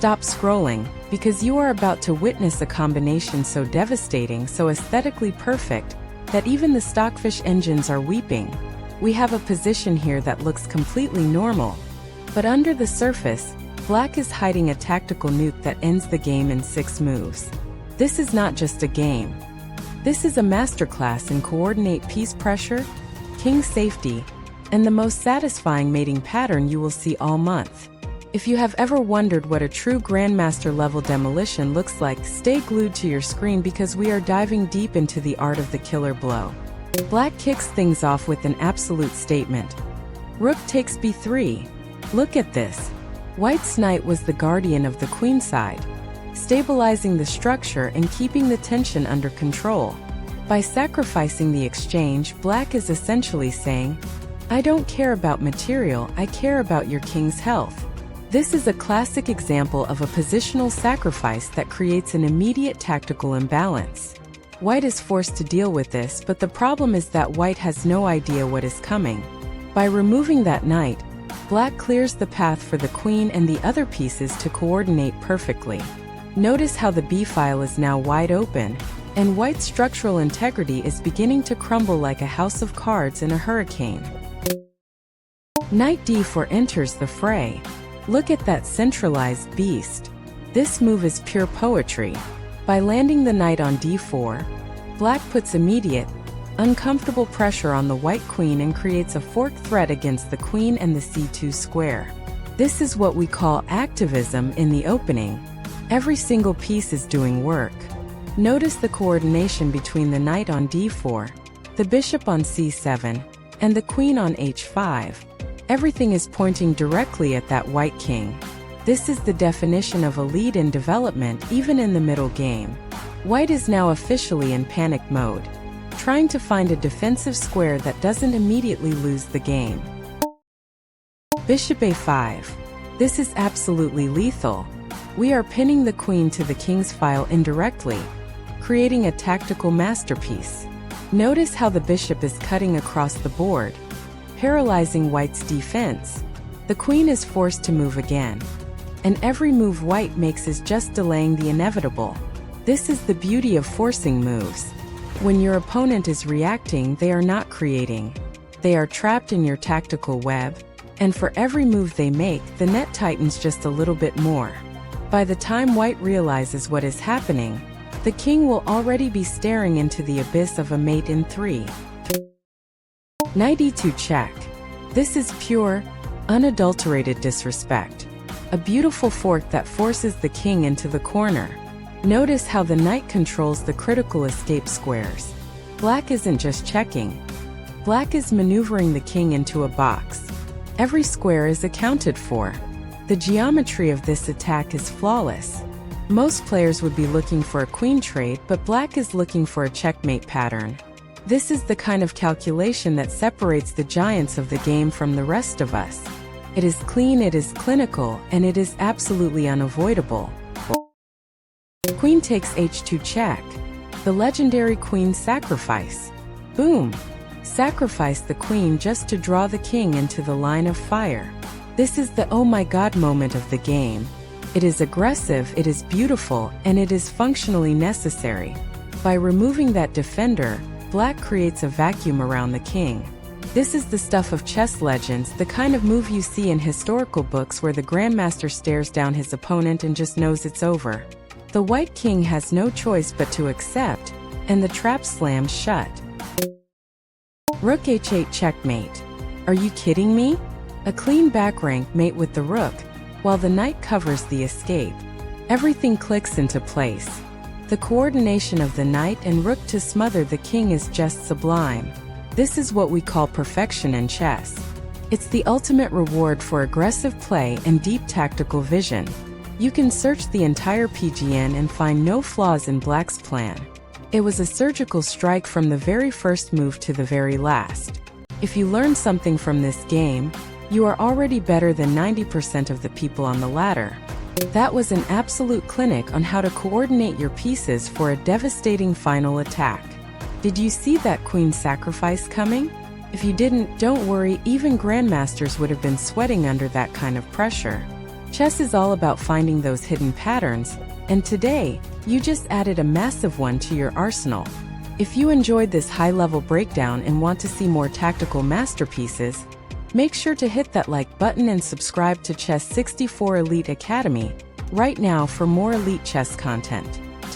Stop scrolling, because you are about to witness a combination so devastating, so aesthetically perfect, that even the stockfish engines are weeping. We have a position here that looks completely normal, but under the surface, Black is hiding a tactical nuke that ends the game in 6 moves. This is not just a game. This is a masterclass in coordinate piece pressure, king safety, and the most satisfying mating pattern you will see all month. If you have ever wondered what a true Grandmaster level demolition looks like, stay glued to your screen because we are diving deep into the art of the killer blow. Black kicks things off with an absolute statement. Rook takes b3. Look at this. White's knight was the guardian of the queen side, stabilizing the structure and keeping the tension under control. By sacrificing the exchange, Black is essentially saying, I don't care about material, I care about your king's health. This is a classic example of a positional sacrifice that creates an immediate tactical imbalance. White is forced to deal with this, but the problem is that White has no idea what is coming. By removing that knight, Black clears the path for the queen and the other pieces to coordinate perfectly. Notice how the b-file is now wide open, and White's structural integrity is beginning to crumble like a house of cards in a hurricane. Knight d4 enters the fray. Look at that centralized beast. This move is pure poetry. By landing the knight on d4, Black puts immediate, uncomfortable pressure on the white queen and creates a forked threat against the queen and the c2 square. This is what we call activism in the opening. Every single piece is doing work. Notice the coordination between the knight on d4, the bishop on c7, and the queen on h5. Everything is pointing directly at that white king. This is the definition of a lead in development even in the middle game. White is now officially in panic mode, trying to find a defensive square that doesn't immediately lose the game. Bishop a5. This is absolutely lethal. We are pinning the queen to the king's file indirectly, creating a tactical masterpiece. Notice how the bishop is cutting across the board, paralyzing White's defense. The queen is forced to move again, and every move White makes is just delaying the inevitable. This is the beauty of forcing moves. When your opponent is reacting, they are not creating. They are trapped in your tactical web, and for every move they make, the net tightens just a little bit more. By the time White realizes what is happening, the king will already be staring into the abyss of a mate in 3. Knight e2 check. This is pure, unadulterated disrespect. A beautiful fork that forces the king into the corner. Notice how the knight controls the critical escape squares. Black isn't just checking. Black is maneuvering the king into a box. Every square is accounted for. The geometry of this attack is flawless. Most players would be looking for a queen trade, but Black is looking for a checkmate pattern. This is the kind of calculation that separates the giants of the game from the rest of us. It is clean, it is clinical, and it is absolutely unavoidable. Queen takes h2 check. The legendary queen sacrifice. Boom! Sacrifice the queen just to draw the king into the line of fire. This is the oh my god moment of the game. It is aggressive, it is beautiful, and it is functionally necessary. By removing that defender, Black creates a vacuum around the king. This is the stuff of chess legends, the kind of move you see in historical books where the grandmaster stares down his opponent and just knows it's over. The white king has no choice but to accept, and the trap slams shut. Rook h8 checkmate. Are you kidding me? A clean back rank mate with the rook, while the knight covers the escape. Everything clicks into place. The coordination of the knight and rook to smother the king is just sublime. This is what we call perfection in chess. It's the ultimate reward for aggressive play and deep tactical vision. You can search the entire PGN and find no flaws in Black's plan. It was a surgical strike from the very first move to the very last. If you learn something from this game, you are already better than 90% of the people on the ladder. That was an absolute clinic on how to coordinate your pieces for a devastating final attack. Did you see that queen sacrifice coming? If you didn't, don't worry, even grandmasters would have been sweating under that kind of pressure. Chess is all about finding those hidden patterns, and today, you just added a massive one to your arsenal. If you enjoyed this high-level breakdown and want to see more tactical masterpieces, make sure to hit that like button and subscribe to Chess 64 Elite Academy right now for more elite chess content.